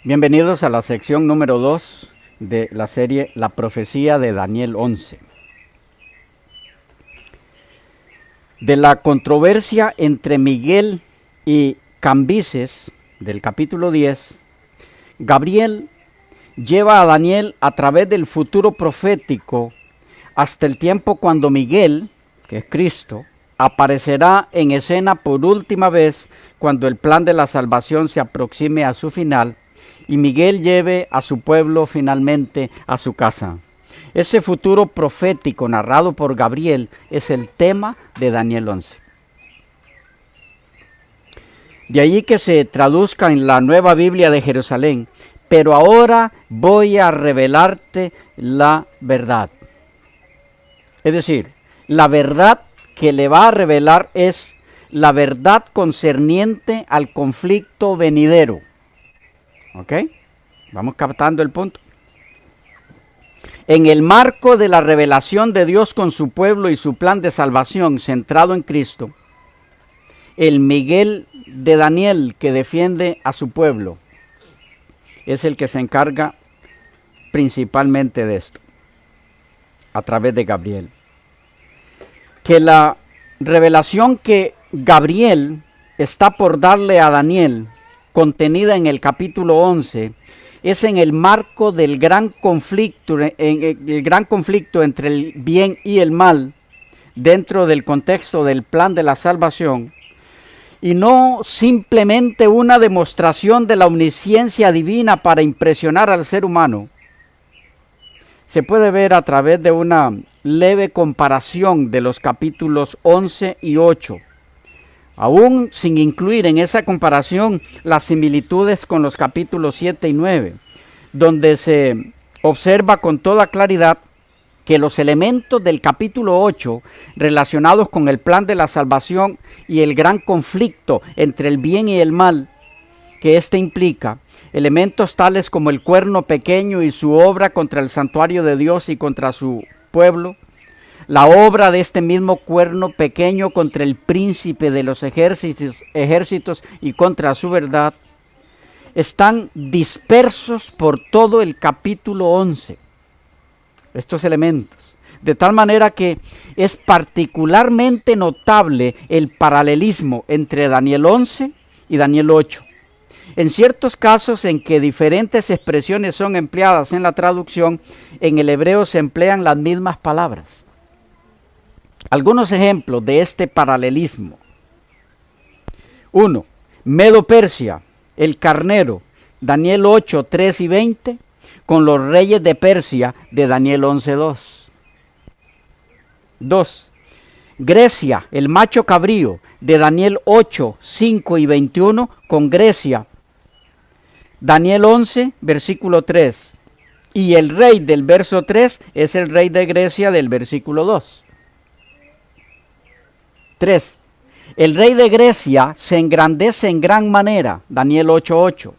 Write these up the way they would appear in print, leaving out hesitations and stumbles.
Bienvenidos a la sección número 2 de la serie La Profecía de Daniel 11. De la controversia entre Miguel y Cambises, del capítulo 10, Gabriel lleva a Daniel a través del futuro profético hasta el tiempo cuando Miguel, que es Cristo, aparecerá en escena por última vez cuando el plan de la salvación se aproxime a su final y Miguel lleve a su pueblo finalmente a su casa. Ese futuro profético narrado por Gabriel es el tema de Daniel 11. De allí que se traduzca en la Nueva Biblia de Jerusalén: pero ahora voy a revelarte la verdad. Es decir, la verdad que le va a revelar es la verdad concerniente al conflicto venidero. ¿Ok? Vamos captando el punto. En el marco de la revelación de Dios con su pueblo y su plan de salvación centrado en Cristo, el Miguel de Daniel que defiende a su pueblo es el que se encarga principalmente de esto, a través de Gabriel. Que la revelación que Gabriel está por darle a Daniel, contenida en el capítulo 11, es en el marco del gran conflicto, entre el bien y el mal, dentro del contexto del plan de la salvación, y no simplemente una demostración de la omnisciencia divina para impresionar al ser humano. Se puede ver a través de una leve comparación de los capítulos 11 y 8, aún sin incluir en esa comparación las similitudes con los capítulos 7 y 9, donde se observa con toda claridad que los elementos del capítulo 8 relacionados con el plan de la salvación y el gran conflicto entre el bien y el mal que éste implica, elementos tales como el cuerno pequeño y su obra contra el santuario de Dios y contra su pueblo, la obra de este mismo cuerno pequeño contra el príncipe de los ejércitos y contra su verdad, están dispersos por todo el capítulo 11. Estos elementos, de tal manera que es particularmente notable el paralelismo entre Daniel 11 y Daniel 8. En ciertos casos en que diferentes expresiones son empleadas en la traducción, en el hebreo se emplean las mismas palabras. Algunos ejemplos de este paralelismo. 1. Medo-Persia, el carnero, Daniel 8, 3 y 20, con los reyes de Persia de Daniel 11, 2. 2. Grecia, el macho cabrío, de Daniel 8, 5 y 21, con Grecia, Daniel 11, versículo 3. Y el rey del verso 3 es el rey de Grecia del versículo 2. 3. El rey de Grecia se engrandece en gran manera, Daniel 8:8,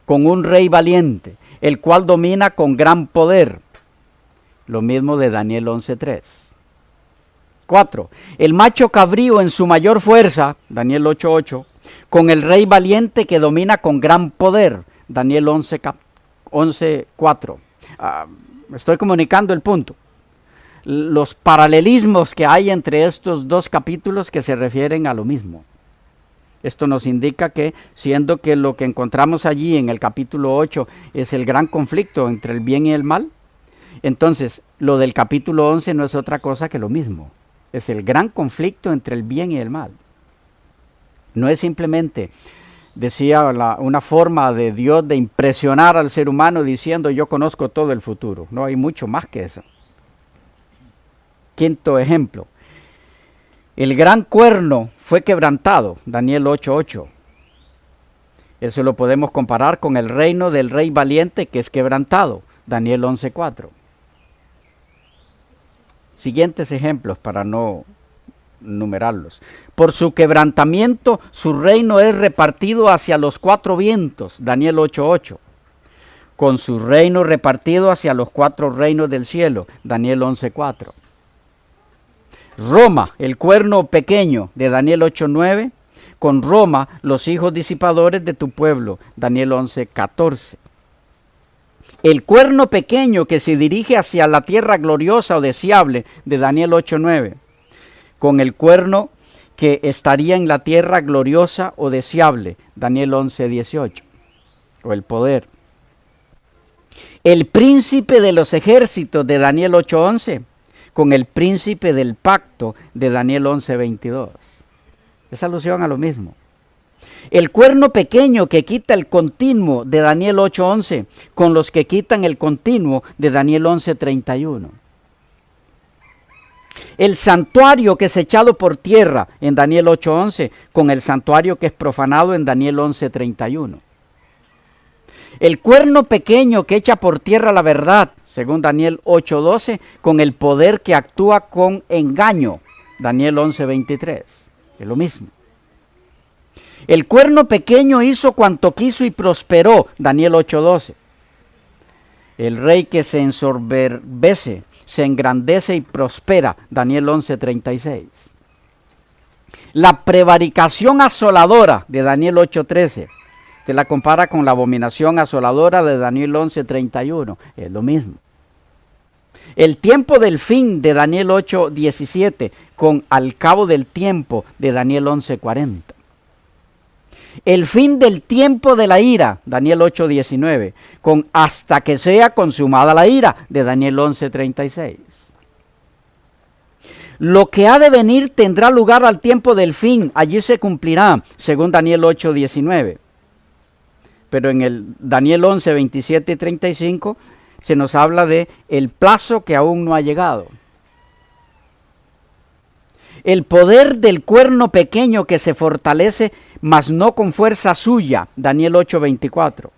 con un rey valiente, el cual domina con gran poder. Lo mismo de Daniel 11:3. 4. El macho cabrío en su mayor fuerza, Daniel 8:8, con el rey valiente que domina con gran poder, Daniel 11:4. Estoy comunicando el punto. Los paralelismos que hay entre estos dos capítulos que se refieren a lo mismo. Esto nos indica que, siendo que lo que encontramos allí en el capítulo 8 es el gran conflicto entre el bien y el mal, entonces lo del capítulo 11 no es otra cosa que lo mismo. Es el gran conflicto entre el bien y el mal. No es simplemente, decía una forma de Dios de impresionar al ser humano diciendo yo conozco todo el futuro. No, hay mucho más que eso. Quinto ejemplo. El gran cuerno fue quebrantado, Daniel 8:8. Eso lo podemos comparar con el reino del rey valiente que es quebrantado, Daniel 11:4. Siguientes ejemplos para no numerarlos. Por su quebrantamiento, su reino es repartido hacia los cuatro vientos, Daniel 8:8. Con su reino repartido hacia los cuatro reinos del cielo, Daniel 11:4. Roma, el cuerno pequeño de Daniel 8:9, con Roma los hijos disipadores de tu pueblo. Daniel 11:14. El cuerno pequeño que se dirige hacia la tierra gloriosa o deseable, de Daniel 8:9, con el cuerno que estaría en la tierra gloriosa o deseable, Daniel 11:18, o el poder. El príncipe de los ejércitos, de Daniel 8:11, con el príncipe del pacto, de Daniel 11:22. Es alusión a lo mismo. El cuerno pequeño que quita el continuo, de Daniel 8:11, con los que quitan el continuo, de Daniel 11:31. El santuario que es echado por tierra, en Daniel 8:11, con el santuario que es profanado, en Daniel 11:31. El cuerno pequeño que echa por tierra la verdad, según Daniel 8:12, con el poder que actúa con engaño, Daniel 11:23. Es lo mismo. El cuerno pequeño hizo cuanto quiso y prosperó, Daniel 8:12. El rey que se ensoberbece, se engrandece y prospera, Daniel 11:36. La prevaricación asoladora, de Daniel 8:13. Se la compara con la abominación asoladora, de Daniel 11:31. Es lo mismo. El tiempo del fin, de Daniel 8:17, con al cabo del tiempo, de Daniel 11:40. El fin del tiempo de la ira, Daniel 8:19, con hasta que sea consumada la ira, de Daniel 11:36. Lo que ha de venir tendrá lugar al tiempo del fin, allí se cumplirá, según Daniel 8:19. Pero en el Daniel 11:27 y 35 se nos habla de el plazo que aún no ha llegado. El poder del cuerno pequeño que se fortalece, mas no con fuerza suya, Daniel 8:24.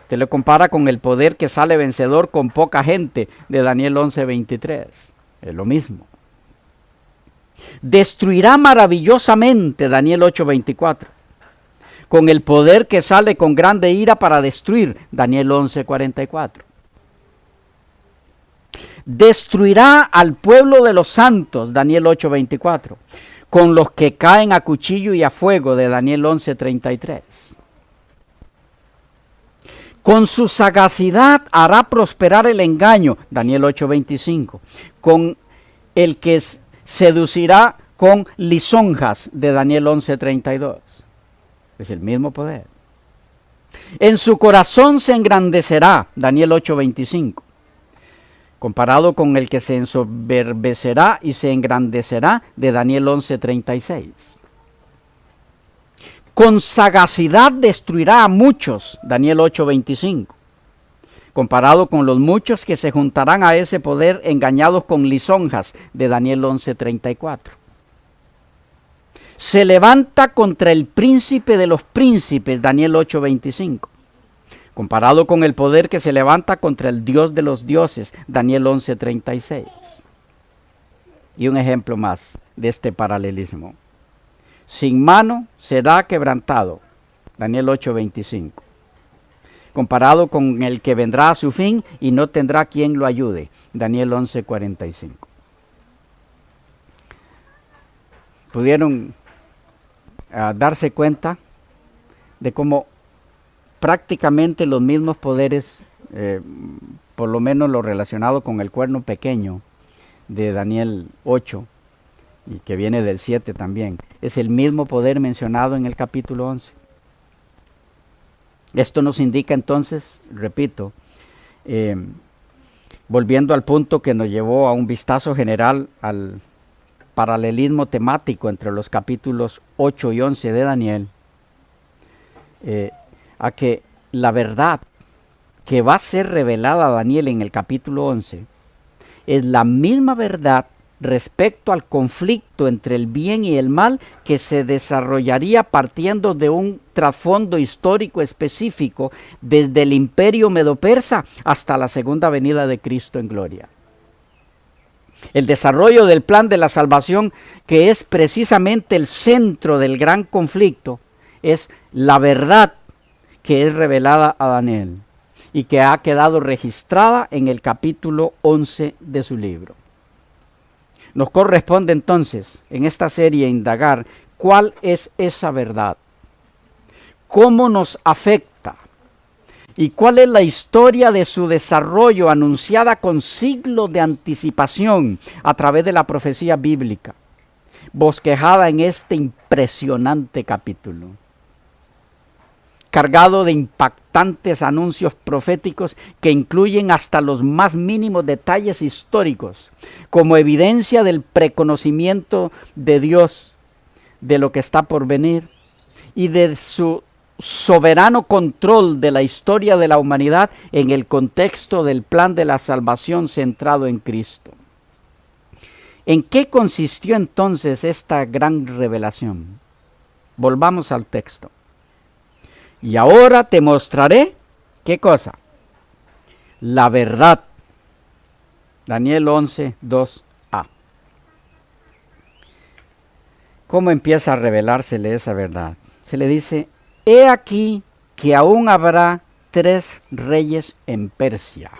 Se le compara con el poder que sale vencedor con poca gente, de Daniel 11:23. Es lo mismo. Destruirá maravillosamente, Daniel 8:24. Con el poder que sale con grande ira para destruir, Daniel 11:44. Destruirá al pueblo de los santos, Daniel 8:24, con los que caen a cuchillo y a fuego, de Daniel 11:33. Con su sagacidad hará prosperar el engaño, Daniel 8:25, con el que seducirá con lisonjas, de Daniel 11:32. Es el mismo poder. En su corazón se engrandecerá, Daniel 8:25. Comparado con el que se ensoberbecerá y se engrandecerá, de Daniel 11:36. Con sagacidad destruirá a muchos, Daniel 8:25. Comparado con los muchos que se juntarán a ese poder engañados con lisonjas, de Daniel 11:34. Se levanta contra el príncipe de los príncipes, Daniel 8:25. Comparado con el poder que se levanta contra el Dios de los dioses, Daniel 11:36. Y un ejemplo más de este paralelismo. Sin mano será quebrantado, Daniel 8:25. Comparado con el que vendrá a su fin y no tendrá quien lo ayude, Daniel 11:45. ¿Pudieron darse cuenta de cómo prácticamente los mismos poderes, por lo menos lo relacionado con el cuerno pequeño de Daniel 8, y que viene del 7 también, es el mismo poder mencionado en el capítulo 11? Esto nos indica entonces, repito, volviendo al punto que nos llevó a un vistazo general al paralelismo temático entre los capítulos 8 y 11 de Daniel, a que la verdad que va a ser revelada a Daniel en el capítulo 11 es la misma verdad respecto al conflicto entre el bien y el mal que se desarrollaría partiendo de un trasfondo histórico específico desde el imperio medo-persa hasta la segunda venida de Cristo en gloria. El desarrollo del plan de la salvación, que es precisamente el centro del gran conflicto, es la verdad que es revelada a Daniel y que ha quedado registrada en el capítulo 11 de su libro. Nos corresponde entonces en esta serie indagar cuál es esa verdad, cómo nos afecta y cuál es la historia de su desarrollo anunciada con siglos de anticipación a través de la profecía bíblica, bosquejada en este impresionante capítulo, cargado de impactantes anuncios proféticos que incluyen hasta los más mínimos detalles históricos, como evidencia del preconocimiento de Dios de lo que está por venir y de su soberano control de la historia de la humanidad en el contexto del plan de la salvación centrado en Cristo. ¿En qué consistió entonces esta gran revelación? Volvamos al texto. Y ahora te mostraré, ¿qué cosa? La verdad. Daniel 11, 2a. ¿Cómo empieza a revelársele esa verdad? Se le dice: he aquí que aún habrá 3 reyes en Persia.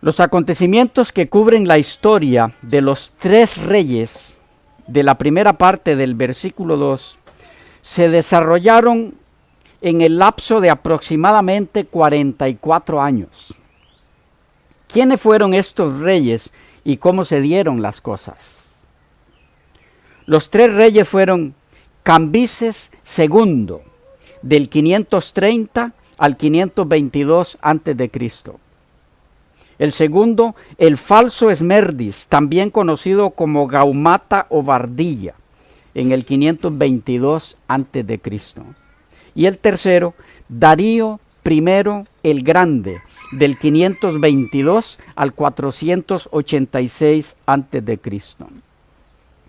Los acontecimientos que cubren la historia de los 3 reyes de la primera parte del versículo 2 se desarrollaron en el lapso de aproximadamente 44 años. ¿Quiénes fueron estos reyes y cómo se dieron las cosas? Los 3 reyes fueron Cambises II, del 530 al 522 a.C. El segundo, el falso Esmerdis, también conocido como Gaumata o Bardilla, en el 522 a.C. Y el tercero, Darío I el Grande, del 522 al 486 a.C.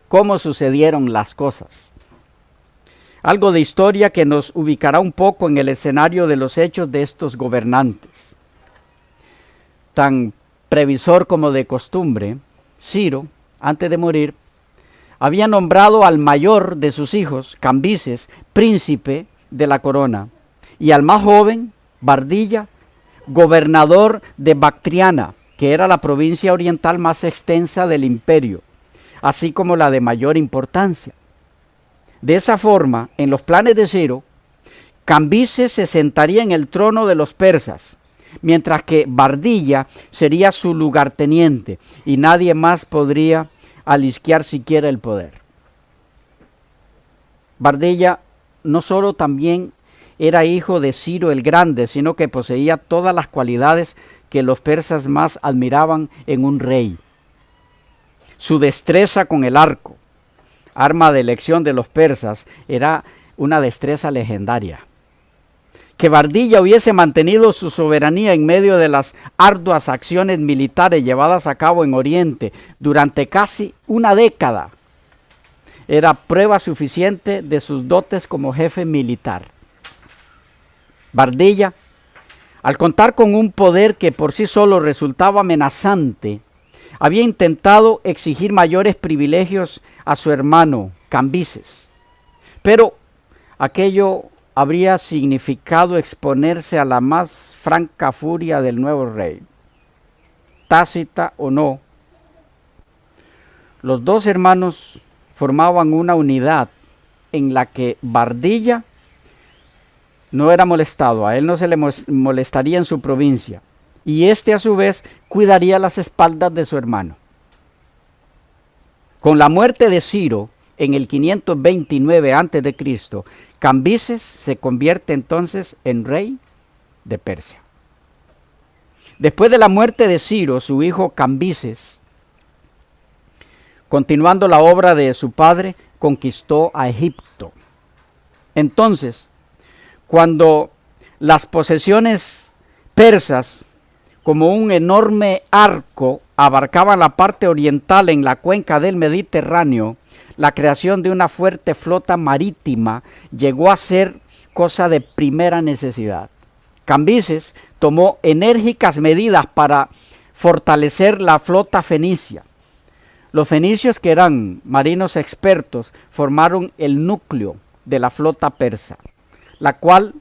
¿Cómo sucedieron las cosas? Algo de historia que nos ubicará un poco en el escenario de los hechos de estos gobernantes. Tan previsor como de costumbre, Ciro, antes de morir, había nombrado al mayor de sus hijos, Cambises, príncipe de la corona, y al más joven, Bardilla, gobernador de Bactriana, que era la provincia oriental más extensa del imperio, así como la de mayor importancia. De esa forma, en los planes de Ciro, Cambises se sentaría en el trono de los persas, mientras que Bardilla sería su lugarteniente y nadie más podría alisquear siquiera el poder. Bardilla no solo también era hijo de Ciro el Grande, sino que poseía todas las cualidades que los persas más admiraban en un rey. Su destreza con el arco, arma de elección de los persas, era una destreza legendaria. Que Bardilla hubiese mantenido su soberanía en medio de las arduas acciones militares llevadas a cabo en Oriente durante casi una década era prueba suficiente de sus dotes como jefe militar. Bardilla, al contar con un poder que por sí solo resultaba amenazante, había intentado exigir mayores privilegios a su hermano Cambises, pero aquello habría significado exponerse a la más franca furia del nuevo rey. Tácita o no, los dos hermanos formaban una unidad en la que Bardilla no era molestado, a él no se le molestaría en su provincia, y este a su vez cuidaría las espaldas de su hermano. Con la muerte de Ciro en el 529 a.C., Cambises se convierte entonces en rey de Persia. Después de la muerte de Ciro, su hijo Cambises, continuando la obra de su padre, conquistó a Egipto. Entonces, cuando las posesiones persas, como un enorme arco, abarcaban la parte oriental en la cuenca del Mediterráneo, la creación de una fuerte flota marítima llegó a ser cosa de primera necesidad. Cambises tomó enérgicas medidas para fortalecer la flota fenicia. Los fenicios, que eran marinos expertos, formaron el núcleo de la flota persa, la cual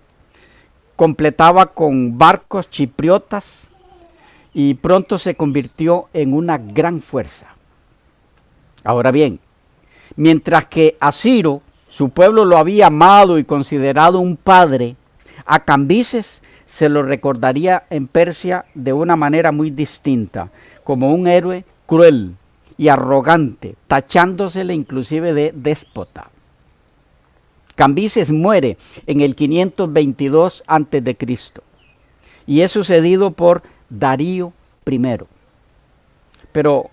completaba con barcos chipriotas y pronto se convirtió en una gran fuerza. Ahora bien, Mientras que a Ciro, su pueblo lo había amado y considerado un padre, a Cambises se lo recordaría en Persia de una manera muy distinta, como un héroe cruel y arrogante, tachándosele inclusive de déspota. Cambises muere en el 522 a.C. y es sucedido por Darío I. Pero,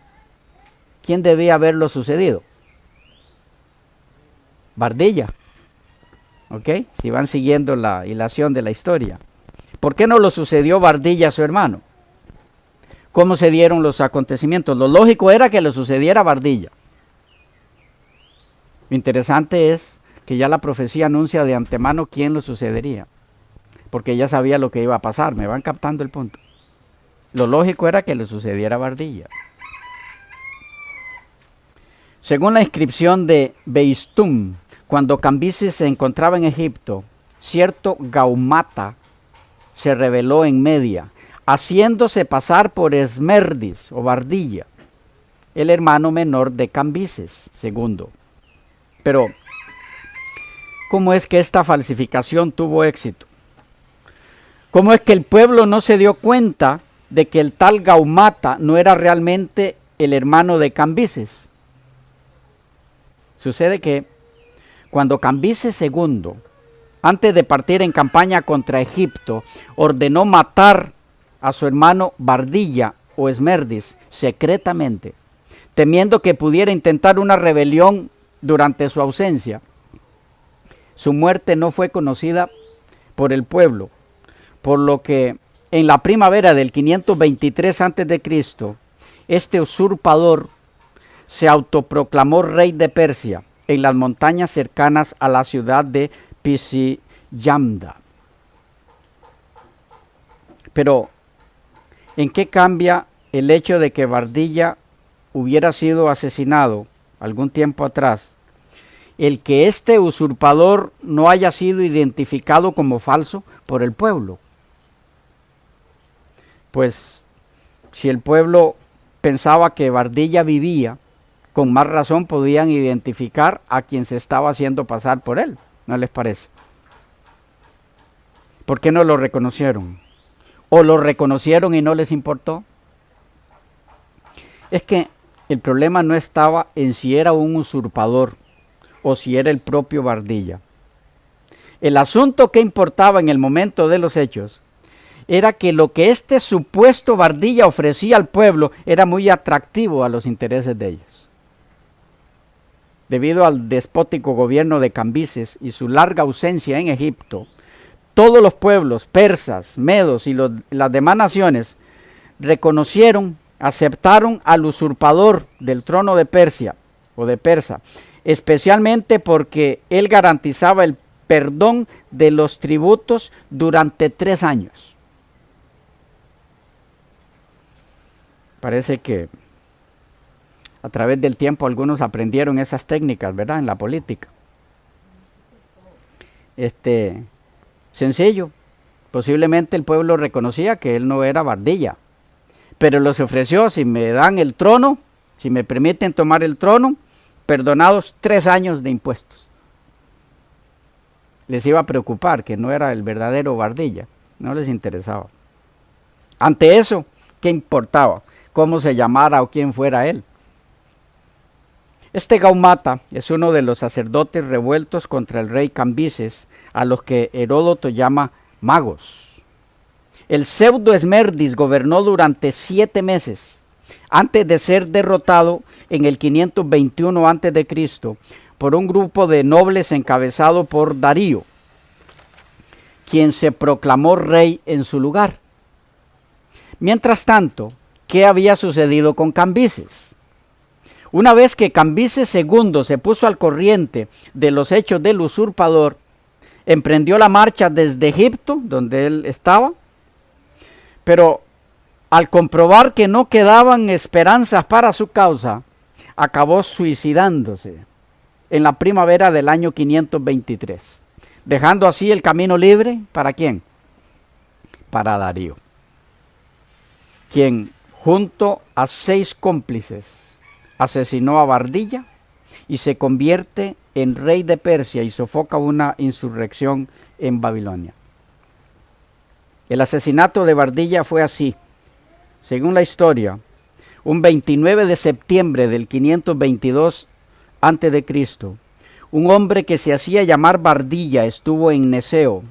¿quién debía haberlo sucedido? Bardilla. ¿Ok? Si van siguiendo la hilación de la historia. ¿Por qué no lo sucedió Bardilla a su hermano? ¿Cómo se dieron los acontecimientos? Lo lógico era que le sucediera a Bardilla. Lo interesante es que ya la profecía anuncia de antemano quién lo sucedería, porque ella sabía lo que iba a pasar. Me van captando el punto. Lo lógico era que le sucediera a Bardilla. Según la inscripción de Beistum, cuando Cambises se encontraba en Egipto, cierto Gaumata se rebeló en Media, haciéndose pasar por Esmerdis o Bardilla, el hermano menor de Cambises II. Pero, ¿cómo es que esta falsificación tuvo éxito? ¿Cómo es que el pueblo no se dio cuenta de que el tal Gaumata no era realmente el hermano de Cambises? Sucede que cuando Cambises II, antes de partir en campaña contra Egipto, ordenó matar a su hermano Bardilla o Esmerdis secretamente, temiendo que pudiera intentar una rebelión durante su ausencia, su muerte no fue conocida por el pueblo, por lo que en la primavera del 523 a.C., este usurpador se autoproclamó rey de Persia en las montañas cercanas a la ciudad de Pisiyamda. Pero, ¿en qué cambia el hecho de que Bardilla hubiera sido asesinado algún tiempo atrás? El que este usurpador no haya sido identificado como falso por el pueblo. Pues, si el pueblo pensaba que Bardilla vivía, con más razón podían identificar a quien se estaba haciendo pasar por él, ¿no les parece? ¿Por qué no lo reconocieron? ¿O lo reconocieron y no les importó? Es que el problema no estaba en si era un usurpador o si era el propio Bardilla. El asunto que importaba en el momento de los hechos era que lo que este supuesto Bardilla ofrecía al pueblo era muy atractivo a los intereses de ellos. Debido al despótico gobierno de Cambises y su larga ausencia en Egipto, todos los pueblos persas, medos y las demás naciones reconocieron, aceptaron al usurpador del trono de Persia o de Persa, especialmente porque él garantizaba el perdón de los tributos durante 3 años. Parece que a través del tiempo algunos aprendieron esas técnicas, ¿verdad? En la política. Sencillo. Posiblemente el pueblo reconocía que él no era Bardilla, pero les ofreció: si me dan el trono, si me permiten tomar el trono, perdonados 3 años de impuestos. Les iba a preocupar que no era el verdadero Bardilla, no les interesaba. Ante eso, ¿qué importaba? Cómo se llamara o quién fuera él. Este Gaumata es uno de los sacerdotes revueltos contra el rey Cambises, a los que Heródoto llama magos. El pseudo Esmerdis gobernó durante 7 meses, antes de ser derrotado en el 521 a.C. por un grupo de nobles encabezado por Darío, quien se proclamó rey en su lugar. Mientras tanto, ¿qué había sucedido con Cambises? Una vez que Cambises II se puso al corriente de los hechos del usurpador, emprendió la marcha desde Egipto, donde él estaba, pero al comprobar que no quedaban esperanzas para su causa, acabó suicidándose en la primavera del año 523, dejando así el camino libre, ¿para quién? Para Darío, quien junto a 6 cómplices asesinó a Bardilla y se convierte en rey de Persia y sofoca una insurrección en Babilonia. El asesinato de Bardilla fue así. Según la historia, un 29 de septiembre del 522 a.C., un hombre que se hacía llamar Bardilla estuvo en Neseo,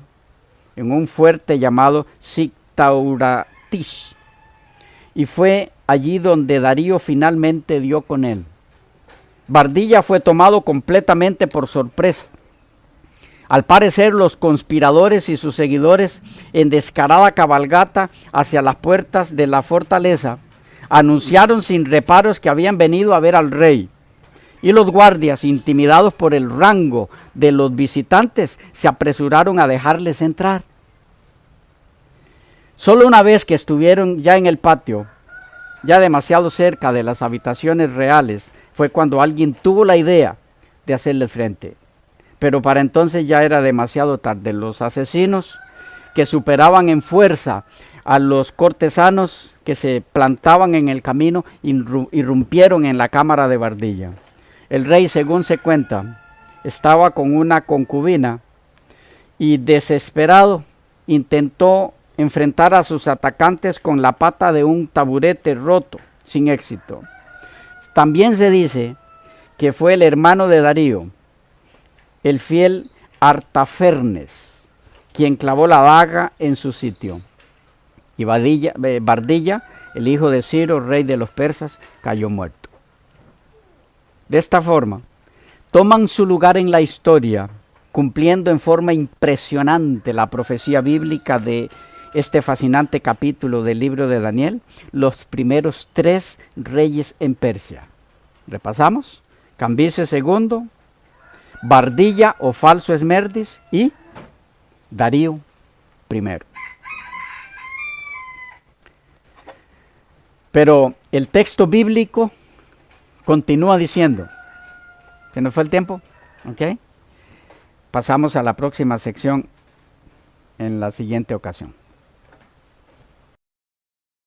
en un fuerte llamado Sictauratish, y fue allí donde Darío finalmente dio con él. Bardilla fue tomado completamente por sorpresa. Al parecer, los conspiradores y sus seguidores, en descarada cabalgata hacia las puertas de la fortaleza, anunciaron sin reparos que habían venido a ver al rey. Y los guardias, intimidados por el rango de los visitantes, se apresuraron a dejarles entrar. Solo una vez que estuvieron ya en el patio, ya demasiado cerca de las habitaciones reales, fue cuando alguien tuvo la idea de hacerle frente. Pero para entonces ya era demasiado tarde. Los asesinos, que superaban en fuerza a los cortesanos que se plantaban en el camino, irrumpieron en la cámara de Bardilla. El rey, según se cuenta, estaba con una concubina y desesperado intentó enfrentar a sus atacantes con la pata de un taburete roto, sin éxito. También se dice que fue el hermano de Darío, el fiel Artafernes, quien clavó la daga en su sitio. Y Bardilla, el hijo de Ciro, rey de los persas, cayó muerto. De esta forma, toman su lugar en la historia, cumpliendo en forma impresionante la profecía bíblica de este fascinante capítulo del libro de Daniel, los primeros 3 reyes en Persia. Repasamos: Cambises II, Bardilla o falso Esmerdis y Darío I. Pero el texto bíblico continúa diciendo, ¿se nos fue el tiempo? ¿Ok? Pasamos a la próxima sección en la siguiente ocasión.